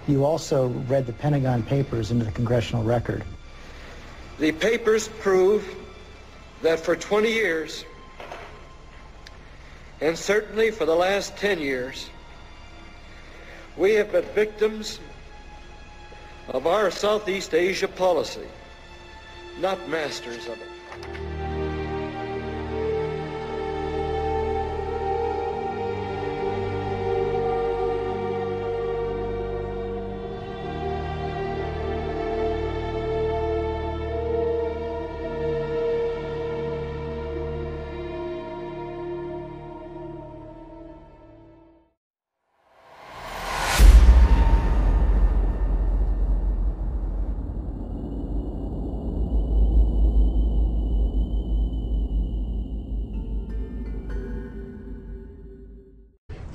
You also read the Pentagon Papers into the congressional record. The papers prove that for 20 years, and certainly for the last 10 years, we have been victims of our Southeast Asia policy, not masters of it.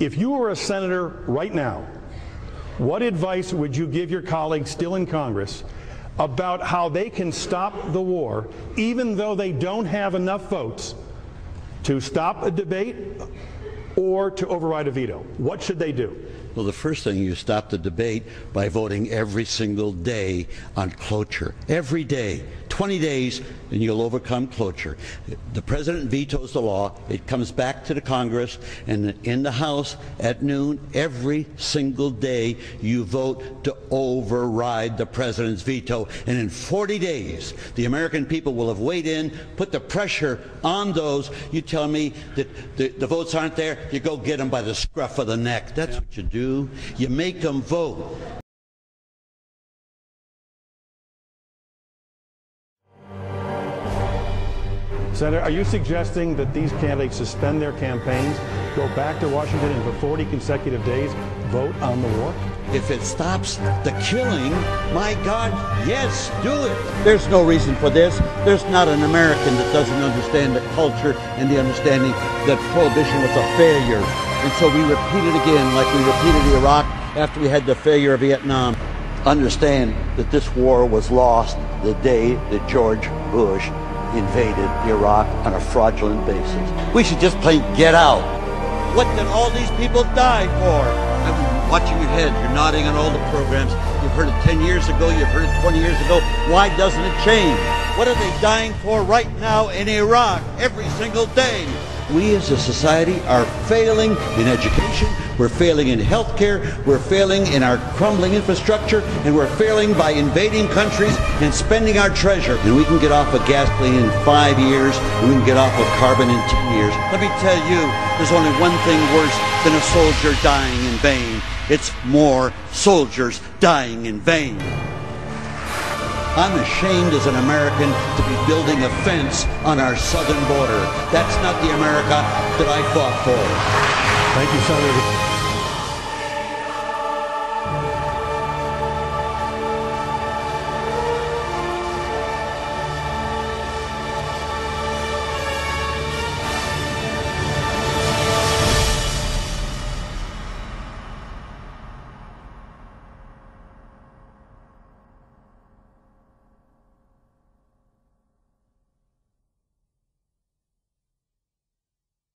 If you were a senator right now, what advice would you give your colleagues still in Congress about how they can stop the war, even though they don't have enough votes to stop a debate or to override a veto? What should they do? Well, the first thing, you stop the debate by voting every single day on cloture. Every day. 20 days, and you'll overcome cloture. The president vetoes the law. It comes back to the Congress, and in the House at noon, every single day, you vote to override the president's veto. And in 40 days, the American people will have weighed in, put the pressure on those. You tell me that the votes aren't there, you go get them by the scruff of the neck. That's what you do. You make them vote. Senator, are you suggesting that these candidates suspend their campaigns, go back to Washington, and for 40 consecutive days vote on the war? If it stops the killing, my God, yes, do it. There's no reason for this. There's not an American that doesn't understand the culture and the understanding that prohibition was a failure. And so we repeat it again, like we repeated Iraq after we had the failure of Vietnam. Understand that this war was lost the day that George Bush invaded Iraq on a fraudulent basis. We should just plain get out. What did all these people die for? I'm watching your head. You're nodding on all the programs. You've heard it 10 years ago. You've heard it 20 years ago. Why doesn't it change? What are they dying for right now in Iraq every single day? We as a society are failing in education, we're failing in healthcare, we're failing in our crumbling infrastructure, and we're failing by invading countries and spending our treasure. And we can get off of gasoline in 5 years, and we can get off of carbon in 10 years. Let me tell you, there's only one thing worse than a soldier dying in vain. It's more soldiers dying in vain. I'm ashamed as an American to be building a fence on our southern border. That's not the America that I fought for. Thank you, Senator.